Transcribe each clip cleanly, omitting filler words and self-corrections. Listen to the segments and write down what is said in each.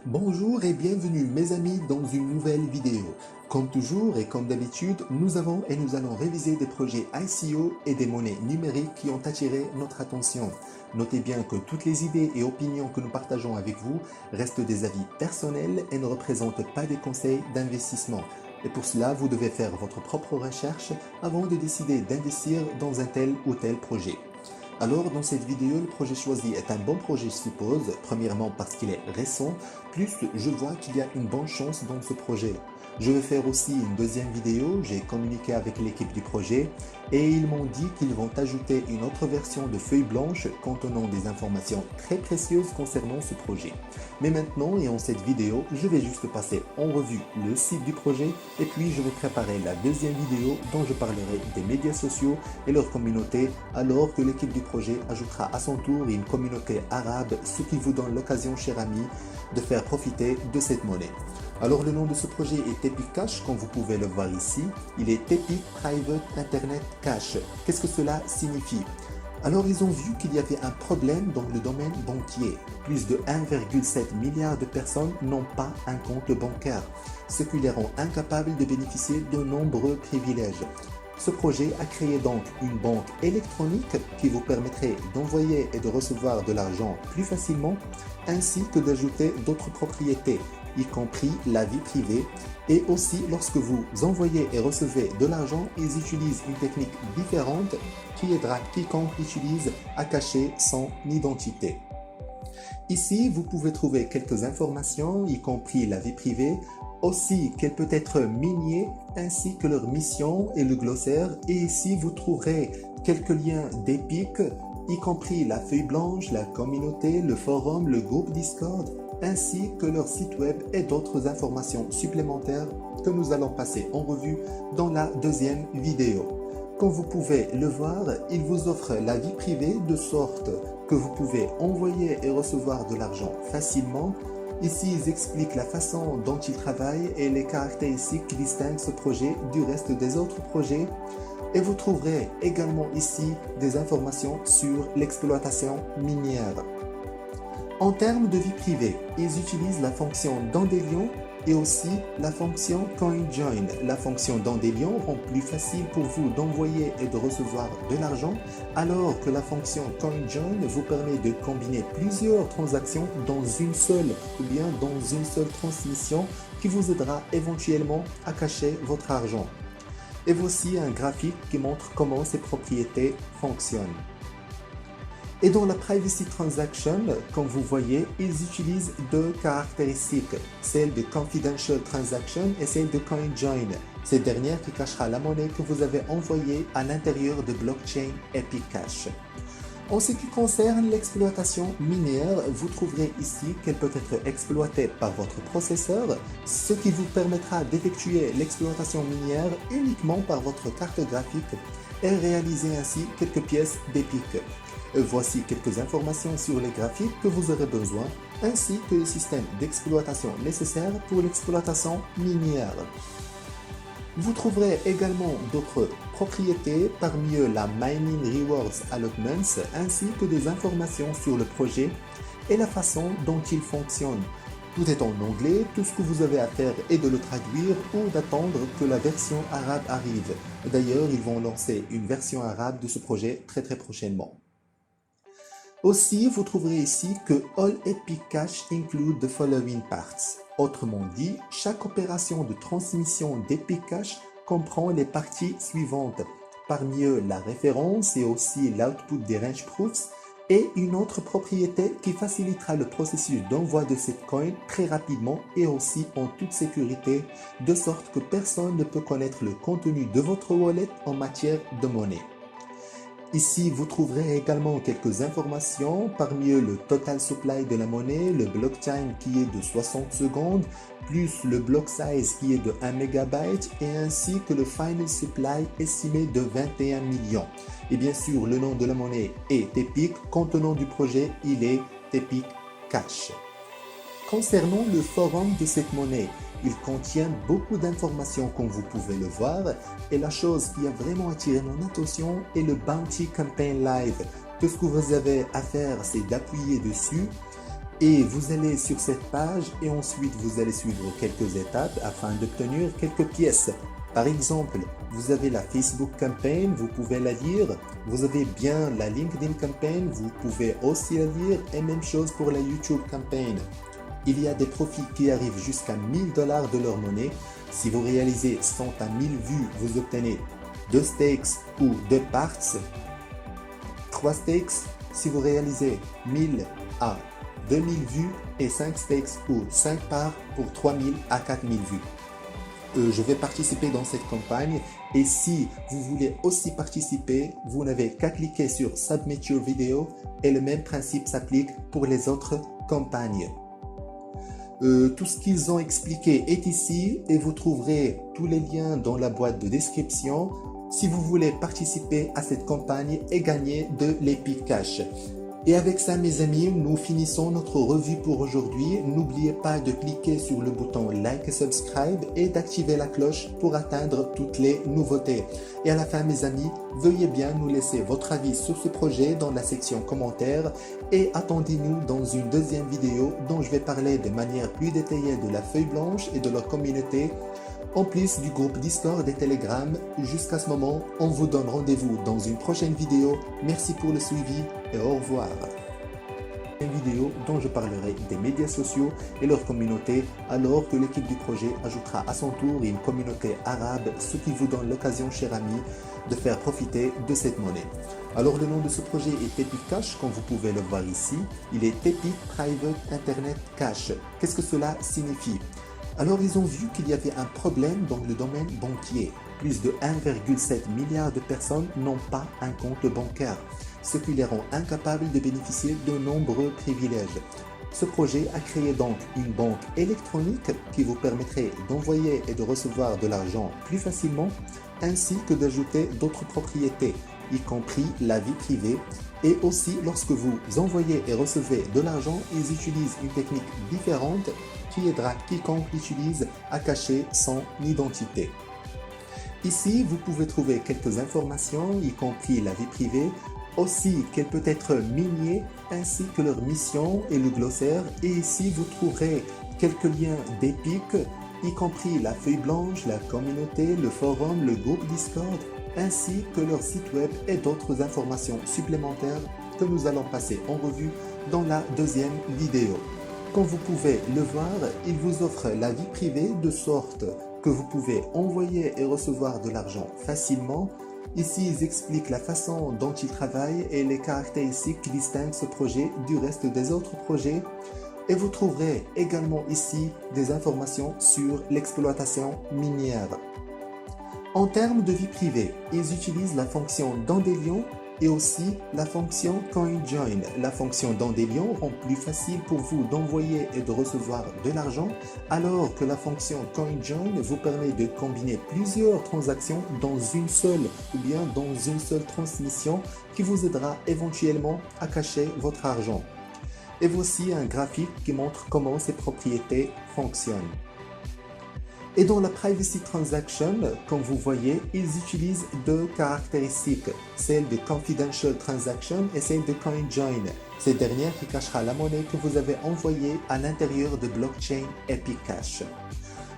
Bonjour et bienvenue mes amis dans une nouvelle vidéo. Comme toujours et comme d'habitude, nous allons réviser des projets ICO et des monnaies numériques qui ont attiré notre attention. Notez bien que toutes les idées et opinions que nous partageons avec vous restent des avis personnels et ne représentent pas des conseils d'investissement. Et pour cela, vous devez faire votre propre recherche avant de décider d'investir dans un tel ou tel projet. Alors, dans cette vidéo, le projet choisi est un bon projet, je suppose, premièrement parce qu'il est récent, plus je vois qu'il y a une bonne chance dans ce projet. Je vais faire aussi une deuxième vidéo, j'ai communiqué avec l'équipe du projet et ils m'ont dit qu'ils vont ajouter une autre version de feuille blanche contenant des informations très précieuses concernant ce projet. Mais maintenant et en cette vidéo, je vais juste passer en revue le site du projet et puis je vais préparer la deuxième vidéo dont je parlerai des médias sociaux et leur communauté alors que l'équipe du projet ajoutera à son tour une communauté arabe, ce qui vous donne l'occasion, chers amis, de faire profiter de cette monnaie. Alors le nom de ce projet est Tepic Cash, comme vous pouvez le voir ici. Il est Tepic Private Internet Cash. Qu'est-ce que cela signifie? Alors ils ont vu qu'il y avait un problème dans le domaine banquier. Plus de 1,7 milliard de personnes n'ont pas un compte bancaire, ce qui les rend incapables de bénéficier de nombreux privilèges. Ce projet a créé donc une banque électronique qui vous permettrait d'envoyer et de recevoir de l'argent plus facilement, ainsi que d'ajouter d'autres propriétés, y compris la vie privée. Et aussi, lorsque vous envoyez et recevez de l'argent, ils utilisent une technique différente qui aidera quiconque l'utilise à cacher son identité. Ici, vous pouvez trouver quelques informations, y compris la vie privée, aussi qu'elle peut être miniée, ainsi que leur mission et le glossaire. Et ici, vous trouverez quelques liens d'Epic, y compris la feuille blanche, la communauté, le forum, le groupe Discord, ainsi que leur site web et d'autres informations supplémentaires que nous allons passer en revue dans la deuxième vidéo. Comme vous pouvez le voir, ils vous offrent la vie privée de sorte que vous pouvez envoyer et recevoir de l'argent facilement. Ici, ils expliquent la façon dont ils travaillent et les caractéristiques qui distinguent ce projet du reste des autres projets. Et vous trouverez également ici des informations sur l'exploitation minière. En termes de vie privée, ils utilisent la fonction Dandelion et aussi la fonction CoinJoin. La fonction Dandelion rend plus facile pour vous d'envoyer et de recevoir de l'argent, alors que la fonction CoinJoin vous permet de combiner plusieurs transactions dans une seule ou bien dans une seule transmission qui vous aidera éventuellement à cacher votre argent. Et voici un graphique qui montre comment ces propriétés fonctionnent. Et dans la Privacy Transaction, comme vous voyez, ils utilisent deux caractéristiques, celle de Confidential Transaction et celle de CoinJoin, cette dernière qui cachera la monnaie que vous avez envoyée à l'intérieur de blockchain Epic Cash. En ce qui concerne l'exploitation minière, vous trouverez ici qu'elle peut être exploitée par votre processeur, ce qui vous permettra d'effectuer l'exploitation minière uniquement par votre carte graphique et réaliser ainsi quelques pièces d'Epic. Voici quelques informations sur les graphiques que vous aurez besoin, ainsi que le système d'exploitation nécessaire pour l'exploitation minière. Vous trouverez également d'autres propriétés, parmi eux la Mining Rewards Allotments, ainsi que des informations sur le projet et la façon dont il fonctionne. Tout est en anglais, tout ce que vous avez à faire est de le traduire ou d'attendre que la version arabe arrive. D'ailleurs, ils vont lancer une version arabe de ce projet très prochainement. Aussi, vous trouverez ici que All Epic Cash include the following parts. Autrement dit, chaque opération de transmission d'Epic Cash comprend les parties suivantes. Parmi eux, la référence et aussi l'output des range proofs et une autre propriété qui facilitera le processus d'envoi de cette coin très rapidement et aussi en toute sécurité, de sorte que personne ne peut connaître le contenu de votre wallet en matière de monnaie. Ici, vous trouverez également quelques informations, parmi eux le total supply de la monnaie, le block time qui est de 60 secondes, plus le block size qui est de 1 MB et ainsi que le final supply estimé de 21 millions. Et bien sûr, le nom de la monnaie est Tepic, contenant du projet, il est Tepic Cash. Concernant le forum de cette monnaie, il contient beaucoup d'informations comme vous pouvez le voir et la chose qui a vraiment attiré mon attention est le Bounty Campaign Live. Tout ce que vous avez à faire, c'est d'appuyer dessus Et vous allez sur cette page et ensuite vous allez suivre quelques étapes afin d'obtenir quelques pièces. Par exemple, vous avez la Facebook Campaign, vous pouvez la lire. Vous avez bien la LinkedIn Campaign, vous pouvez aussi la lire. Et même chose pour la YouTube Campaign. Il y a des profits qui arrivent jusqu'à 1000 $ de leur monnaie. Si vous réalisez 100 à 1000 vues, vous obtenez 2 stakes ou 2 parts. 3 stakes si vous réalisez 1000 à 2000 vues et 5 stakes ou 5 parts pour 3000 à 4000 vues. Je vais participer dans cette campagne et si vous voulez aussi participer, vous n'avez qu'à cliquer sur Submit Your Video et le même principe s'applique pour les autres campagnes. Tout ce qu'ils ont expliqué est ici et vous trouverez tous les liens dans la boîte de description si vous voulez participer à cette campagne et gagner de l'Epic Cash. Et avec ça mes amis, nous finissons notre revue pour aujourd'hui. N'oubliez pas de cliquer sur le bouton like et subscribe et d'activer la cloche pour atteindre toutes les nouveautés. Et à la fin mes amis, veuillez bien nous laisser votre avis sur ce projet dans la section commentaires et attendez-nous dans une deuxième vidéo dont je vais parler de manière plus détaillée de la feuille blanche et de leur communauté, en plus du groupe Discord et Telegram. Jusqu'à ce moment, on vous donne rendez-vous dans une prochaine vidéo. Merci pour le suivi et au revoir. Une vidéo dont je parlerai des médias sociaux et leur communauté, alors que l'équipe du projet ajoutera à son tour une communauté arabe, ce qui vous donne l'occasion, chers amis, de faire profiter de cette monnaie. Alors le nom de ce projet est Epic Cash, comme vous pouvez le voir ici. Il est Epic Private Internet Cash. Qu'est-ce que cela signifie? Alors ils ont vu qu'il y avait un problème dans le domaine banquier. Plus de 1,7 milliard de personnes n'ont pas un compte bancaire, ce qui les rend incapables de bénéficier de nombreux privilèges. Ce projet a créé donc une banque électronique qui vous permettrait d'envoyer et de recevoir de l'argent plus facilement, ainsi que d'ajouter d'autres propriétés, y compris la vie privée. Et aussi, lorsque vous envoyez et recevez de l'argent, ils utilisent une technique différente qui aidera quiconque l'utilise à cacher son identité. Ici, vous pouvez trouver quelques informations, y compris la vie privée, aussi qu'elle peut être miniée, ainsi que leur mission et le glossaire. Et ici, vous trouverez quelques liens d'Epic, y compris la feuille blanche, la communauté, le forum, le groupe Discord, ainsi que leur site web et d'autres informations supplémentaires que nous allons passer en revue dans la deuxième vidéo. Comme vous pouvez le voir, il vous offre la vie privée de sorte que vous pouvez envoyer et recevoir de l'argent facilement. Ici, ils expliquent la façon dont ils travaillent et les caractéristiques qui distinguent ce projet du reste des autres projets. Et vous trouverez également ici des informations sur l'exploitation minière. En termes de vie privée, ils utilisent la fonction Dandelion et aussi la fonction CoinJoin. La fonction Dandelion rend plus facile pour vous d'envoyer et de recevoir de l'argent, alors que la fonction CoinJoin vous permet de combiner plusieurs transactions dans une seule ou bien dans une seule transmission qui vous aidera éventuellement à cacher votre argent. Et voici un graphique qui montre comment ces propriétés fonctionnent. Et dans la Privacy Transaction, comme vous voyez, ils utilisent deux caractéristiques, celle de Confidential Transaction et celle de CoinJoin. Cette dernière qui cachera la monnaie que vous avez envoyée à l'intérieur de blockchain Epic Cash.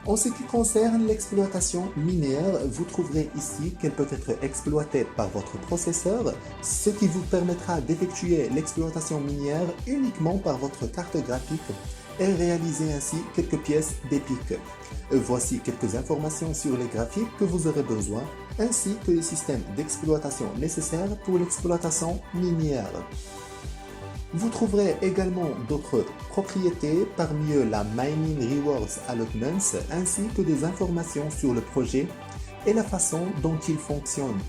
En ce qui concerne l'exploitation minière, vous trouverez ici qu'elle peut être exploitée par votre processeur, ce qui vous permettra d'effectuer l'exploitation minière uniquement par votre carte graphique et réaliser ainsi quelques pièces d'Epic. Voici quelques informations sur les graphiques que vous aurez besoin, ainsi que les systèmes d'exploitation nécessaires pour l'exploitation minière. Vous trouverez également d'autres propriétés, parmi eux la Mining Rewards Allotments, ainsi que des informations sur le projet et la façon dont il fonctionne.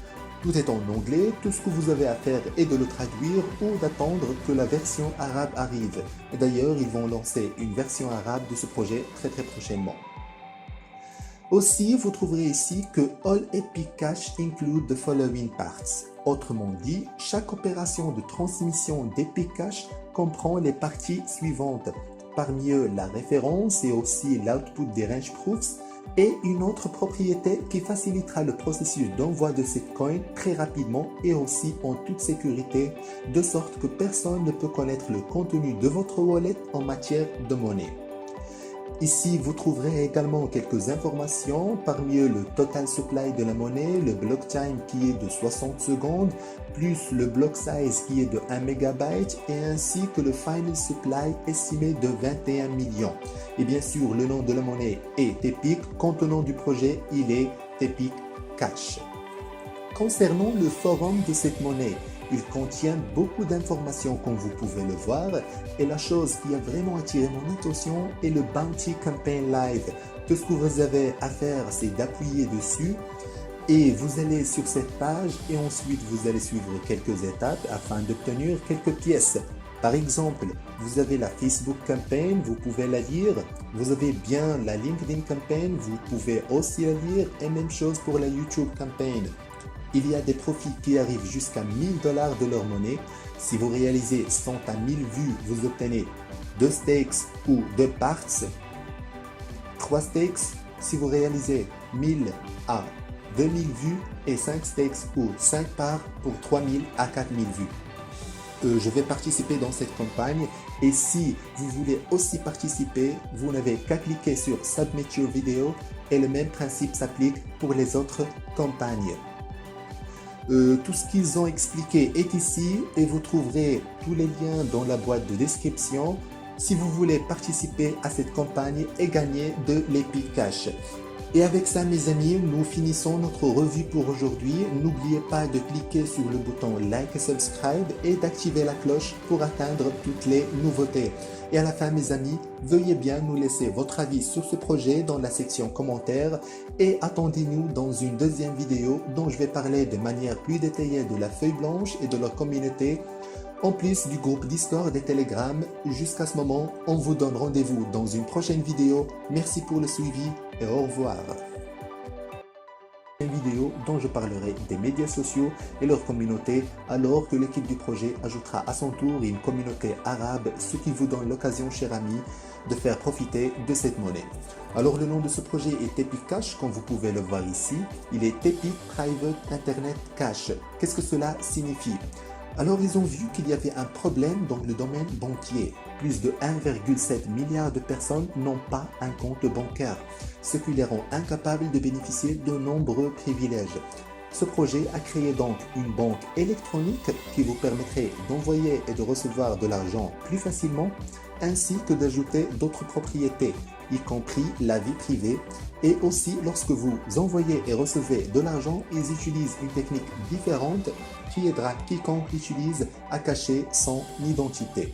Tout est en anglais, tout ce que vous avez à faire est de le traduire ou d'attendre que la version arabe arrive. D'ailleurs, ils vont lancer une version arabe de ce projet très prochainement. Aussi, vous trouverez ici que All Epic Cash include the following parts. Autrement dit, chaque opération de transmission d'Epic Cash comprend les parties suivantes. Parmi eux, la référence et aussi l'output des range proofs, et une autre propriété qui facilitera le processus d'envoi de ces coins très rapidement et aussi en toute sécurité, de sorte que personne ne peut connaître le contenu de votre wallet en matière de monnaie. Ici, vous trouverez également quelques informations, parmi eux le total supply de la monnaie, le block time qui est de 60 secondes, plus le block size qui est de 1 MB et ainsi que le final supply estimé de 21 millions. Et bien sûr, le nom de la monnaie est Tepic, contenant du projet, il est Tepic Cash. Concernant le forum de cette monnaie, il contient beaucoup d'informations comme vous pouvez le voir et la chose qui a vraiment attiré mon attention est le Bounty Campaign Live. Tout ce que vous avez à faire c'est d'appuyer dessus et vous allez sur cette page et ensuite vous allez suivre quelques étapes afin d'obtenir quelques pièces. Par exemple, vous avez la Facebook Campaign, vous pouvez la lire. Vous avez bien la LinkedIn Campaign, vous pouvez aussi la lire et même chose pour la YouTube Campaign. Il y a des profits qui arrivent jusqu'à 1000 $ de leur monnaie. Si vous réalisez 100 à 1000 vues, vous obtenez 2 stakes ou 2 parts. 3 stakes si vous réalisez 1000 à 2000 vues et 5 stakes ou 5 parts pour 3000 à 4000 vues. Je vais participer dans cette campagne et si vous voulez aussi participer, vous n'avez qu'à cliquer sur Submit Your Video et le même principe s'applique pour les autres campagnes. Tout ce qu'ils ont expliqué est ici et vous trouverez tous les liens dans la boîte de description si vous voulez participer à cette campagne et gagner de l'Epic Cash. Et avec ça mes amis, nous finissons notre revue pour aujourd'hui. N'oubliez pas de cliquer sur le bouton like et subscribe et d'activer la cloche pour atteindre toutes les nouveautés. Et à la fin mes amis, veuillez bien nous laisser votre avis sur ce projet dans la section commentaires et attendez-nous dans une deuxième vidéo dont je vais parler de manière plus détaillée de la feuille blanche et de leur communauté, en plus du groupe Discord et Telegram. Jusqu'à ce moment, on vous donne rendez-vous dans une prochaine vidéo. Merci pour le suivi et au revoir. Une vidéo dont je parlerai des médias sociaux et leur communauté, alors que l'équipe du projet ajoutera à son tour une communauté arabe, ce qui vous donne l'occasion, chers amis, de faire profiter de cette monnaie. Alors le nom de ce projet est Tepic Cash, comme vous pouvez le voir ici. Il est Tepic Private Internet Cash. Qu'est-ce que cela signifie? Alors ils ont vu qu'il y avait un problème dans le domaine banquier. Plus de 1,7 milliard de personnes n'ont pas un compte bancaire, ce qui les rend incapables de bénéficier de nombreux privilèges. Ce projet a créé donc une banque électronique qui vous permettrait d'envoyer et de recevoir de l'argent plus facilement, ainsi que d'ajouter d'autres propriétés, y compris la vie privée. Et aussi, lorsque vous envoyez et recevez de l'argent, ils utilisent une technique différente qui aidera quiconque l'utilise à cacher son identité.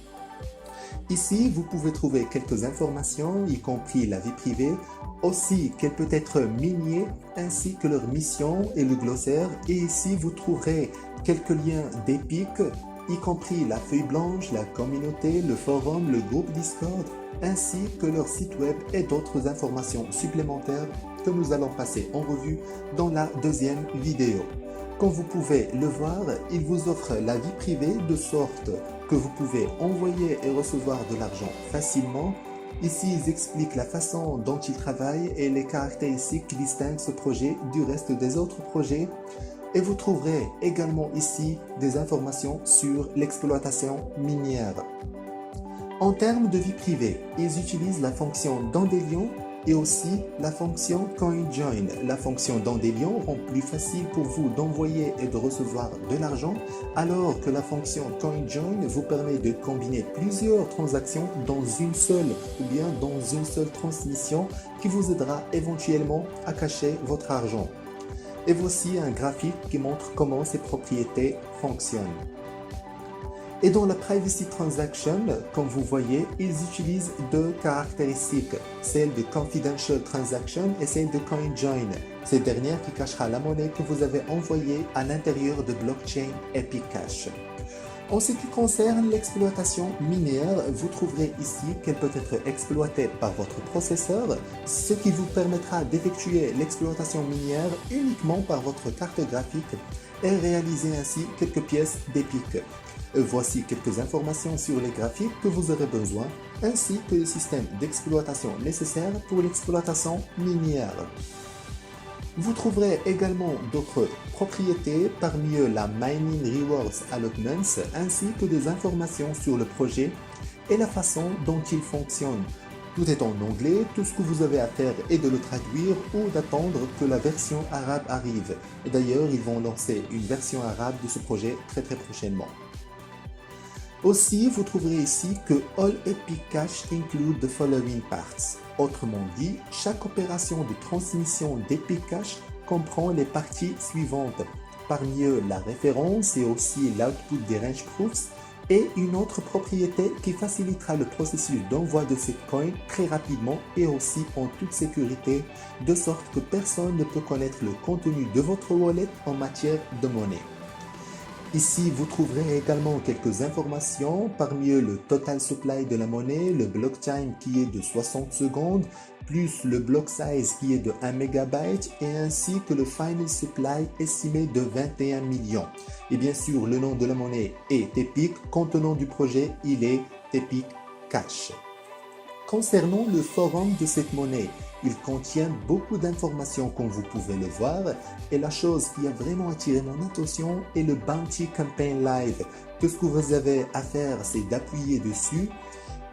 Ici, vous pouvez trouver quelques informations, y compris la vie privée, aussi qu'elle peut être miniée, ainsi que leur mission et le glossaire. Et ici, vous trouverez quelques liens d'Epic, y compris la feuille blanche, la communauté, le forum, le groupe Discord, ainsi que leur site web et d'autres informations supplémentaires que nous allons passer en revue dans la deuxième vidéo. Comme vous pouvez le voir, il vous offre la vie privée de sorte que vous pouvez envoyer et recevoir de l'argent facilement. Ici, ils expliquent la façon dont ils travaillent et les caractéristiques qui distinguent ce projet du reste des autres projets. Et vous trouverez également ici des informations sur l'exploitation minière. En termes de vie privée, ils utilisent la fonction Dandelion et aussi la fonction CoinJoin. La fonction Dandelion rend plus facile pour vous d'envoyer et de recevoir de l'argent, alors que la fonction CoinJoin vous permet de combiner plusieurs transactions dans une seule ou bien dans une seule transmission qui vous aidera éventuellement à cacher votre argent. Et voici un graphique qui montre comment ces propriétés fonctionnent. Et dans la Privacy Transaction, comme vous voyez, ils utilisent deux caractéristiques, celle de Confidential Transaction et celle de CoinJoin, cette dernière qui cachera la monnaie que vous avez envoyée à l'intérieur de blockchain Epic Cash. En ce qui concerne l'exploitation minière, vous trouverez ici qu'elle peut être exploitée par votre processeur, ce qui vous permettra d'effectuer l'exploitation minière uniquement par votre carte graphique et réaliser ainsi quelques pièces d'Epic. Voici quelques informations sur les graphiques que vous aurez besoin. ainsi que le système d'exploitation nécessaire pour l'exploitation minière. Vous trouverez également d'autres propriétés, parmi eux la Mining Rewards Allotments, ainsi que des informations sur le projet et la façon dont il fonctionne. Tout est en anglais, tout ce que vous avez à faire est de le traduire ou d'attendre que la version arabe arrive. D'ailleurs, ils vont lancer une version arabe de ce projet très prochainement. Aussi, vous trouverez ici que All Epic Cache include the following parts. Autrement dit, chaque opération de transmission d'Epic Cache comprend les parties suivantes. Parmi eux, la référence et aussi l'output des range proofs et une autre propriété qui facilitera le processus d'envoi de ces coins très rapidement et aussi en toute sécurité, de sorte que personne ne peut connaître le contenu de votre wallet en matière de monnaie. Ici, vous trouverez également quelques informations, parmi eux le total supply de la monnaie, le block time qui est de 60 secondes, plus le block size qui est de 1 MB et ainsi que le final supply estimé de 21 millions. Et bien sûr, le nom de la monnaie est Epic, contenant du projet, il est Epic Cash. Concernant le forum de cette monnaie, il contient beaucoup d'informations comme vous pouvez le voir et la chose qui a vraiment attiré mon attention est le Bounty Campaign Live. Tout ce que vous avez à faire, c'est d'appuyer dessus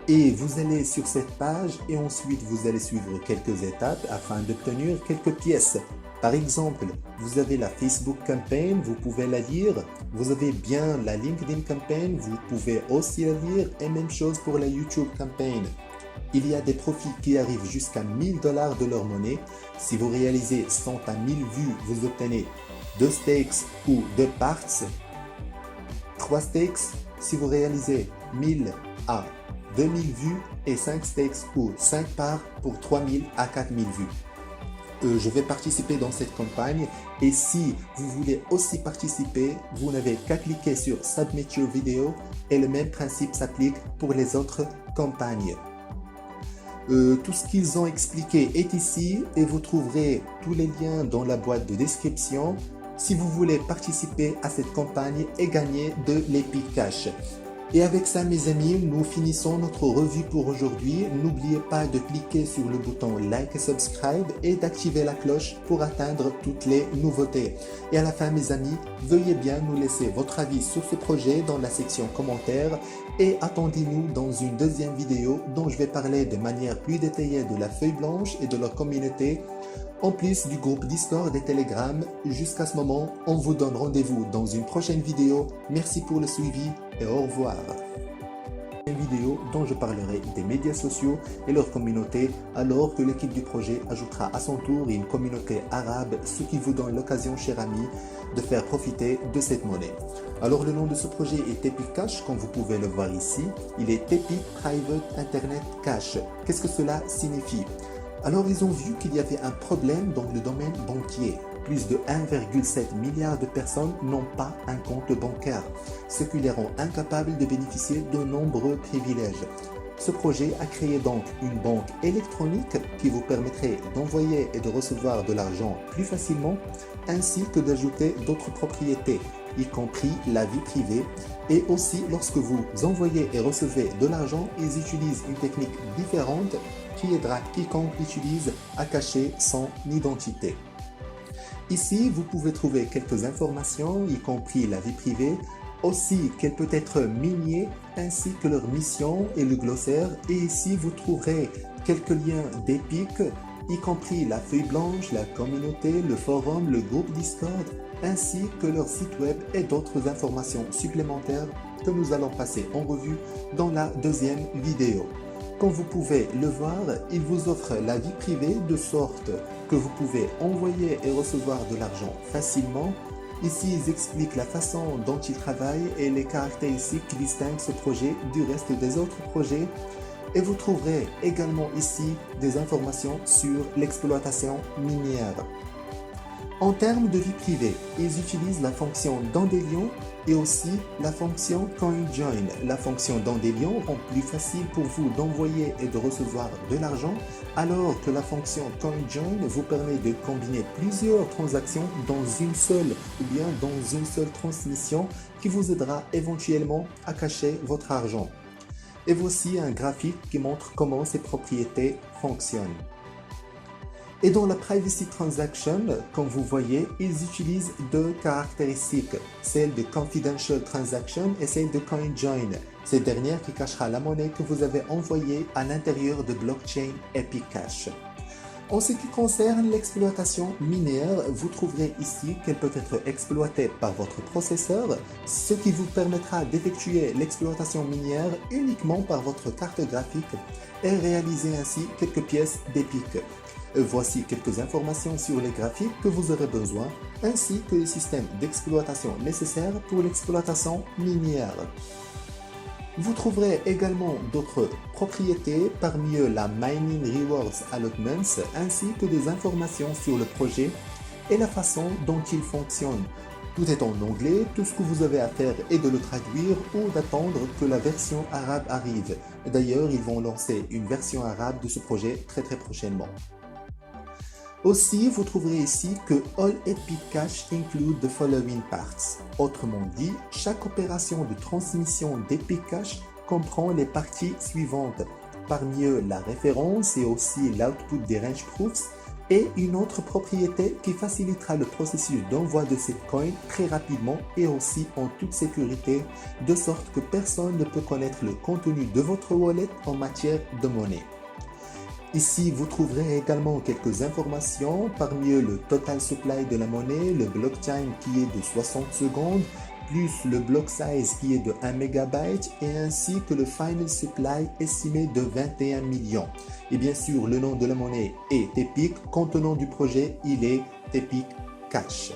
et vous allez sur cette page et ensuite vous allez suivre quelques étapes afin d'obtenir quelques pièces. Par exemple, vous avez la Facebook Campaign, vous pouvez la lire. Vous avez bien la LinkedIn Campaign, vous pouvez aussi la lire et même chose pour la YouTube Campaign. Il y a des profits qui arrivent jusqu'à 1000 $ de leur monnaie. Si vous réalisez 100 à 1000 vues, vous obtenez 2 stakes ou 2 parts. 3 stakes si vous réalisez 1000 à 2000 vues et 5 stakes ou 5 parts pour 3000 à 4000 vues. Je vais participer dans cette campagne et si vous voulez aussi participer, vous n'avez qu'à cliquer sur Submit your video et le même principe s'applique pour les autres campagnes. Tout ce qu'ils ont expliqué est ici et vous trouverez tous les liens dans la boîte de description si vous voulez participer à cette campagne et gagner de l'Epic Cash. Et avec ça mes amis, nous finissons notre revue pour aujourd'hui. N'oubliez pas de cliquer sur le bouton like et subscribe et d'activer la cloche pour atteindre toutes les nouveautés. Et à la fin mes amis, veuillez bien nous laisser votre avis sur ce projet dans la section commentaires et attendez-nous dans une deuxième vidéo dont je vais parler de manière plus détaillée de la feuille blanche et de leur communauté, en plus du groupe Discord et Telegram. Jusqu'à ce moment, on vous donne rendez-vous dans une prochaine vidéo. Merci pour le suivi et au revoir. Une vidéo dont je parlerai des médias sociaux et leur communauté, alors que l'équipe du projet ajoutera à son tour une communauté arabe, ce qui vous donne l'occasion, chers amis, de faire profiter de cette monnaie. Alors le nom de ce projet est Epic Cash, comme vous pouvez le voir ici. Il est Epic Private Internet Cash. Qu'est-ce que cela signifie? Alors ils ont vu qu'il y avait un problème dans le domaine banquier. Plus de 1,7 milliard de personnes n'ont pas un compte bancaire, ce qui les rend incapables de bénéficier de nombreux privilèges. Ce projet a créé donc une banque électronique qui vous permettrait d'envoyer et de recevoir de l'argent plus facilement, ainsi que d'ajouter d'autres propriétés, y compris la vie privée. Et aussi, lorsque vous envoyez et recevez de l'argent, ils utilisent une technique différente qui aidera quiconque l'utilise à cacher son identité. Ici, vous pouvez trouver quelques informations, y compris la vie privée, aussi qu'elle peut être miniée, ainsi que leur mission et le glossaire. Et ici, vous trouverez quelques liens d'Epic, y compris la feuille blanche, la communauté, le forum, le groupe Discord, ainsi que leur site web et d'autres informations supplémentaires que nous allons passer en revue dans la deuxième vidéo. Comme vous pouvez le voir, il vous offre la vie privée de sorte que vous pouvez envoyer et recevoir de l'argent facilement. Ici, ils expliquent la façon dont ils travaillent et les caractéristiques qui distinguent ce projet du reste des autres projets. Et vous trouverez également ici des informations sur l'exploitation minière. En termes de vie privée, ils utilisent la fonction Dandelion et aussi la fonction CoinJoin. La fonction Dandelion rend plus facile pour vous d'envoyer et de recevoir de l'argent, alors que la fonction CoinJoin vous permet de combiner plusieurs transactions dans une seule ou bien dans une seule transmission qui vous aidera éventuellement à cacher votre argent. Et voici un graphique qui montre comment ces propriétés fonctionnent. Et dans la Privacy Transaction, comme vous voyez, ils utilisent deux caractéristiques, celle de Confidential Transaction et celle de CoinJoin, cette dernière qui cachera la monnaie que vous avez envoyée à l'intérieur de blockchain Epic Cash. En ce qui concerne l'exploitation minière, vous trouverez ici qu'elle peut être exploitée par votre processeur, ce qui vous permettra d'effectuer l'exploitation minière uniquement par votre carte graphique et réaliser ainsi quelques pièces d'Epic. Voici quelques informations sur les graphiques que vous aurez besoin, ainsi que les systèmes d'exploitation nécessaires pour l'exploitation minière. Vous trouverez également d'autres propriétés, parmi eux la Mining Rewards Allotments, ainsi que des informations sur le projet et la façon dont il fonctionne. Tout est en anglais, tout ce que vous avez à faire est de le traduire ou d'attendre que la version arabe arrive. D'ailleurs, ils vont lancer une version arabe de ce projet très prochainement. Aussi, vous trouverez ici que All Epic Cash include the following parts. Autrement dit, chaque opération de transmission d'Epic Cash comprend les parties suivantes. Parmi eux, la référence et aussi l'output des range proofs et une autre propriété qui facilitera le processus d'envoi de cette coin très rapidement et aussi en toute sécurité, de sorte que personne ne peut connaître le contenu de votre wallet en matière de monnaie. Ici, vous trouverez également quelques informations, parmi eux le total supply de la monnaie, le block time qui est de 60 secondes, plus le block size qui est de 1 MB et ainsi que le final supply estimé de 21 millions. Et bien sûr, le nom de la monnaie est Epic, contenant du projet, il est Epic Cash.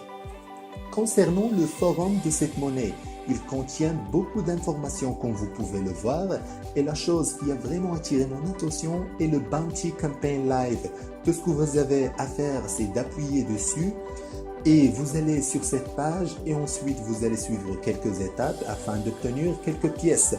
Concernant le forum de cette monnaie, il contient beaucoup d'informations comme vous pouvez le voir et la chose qui a vraiment attiré mon attention est le Bounty Campaign Live. Tout ce que vous avez à faire, c'est d'appuyer dessus et vous allez sur cette page et ensuite vous allez suivre quelques étapes afin d'obtenir quelques pièces.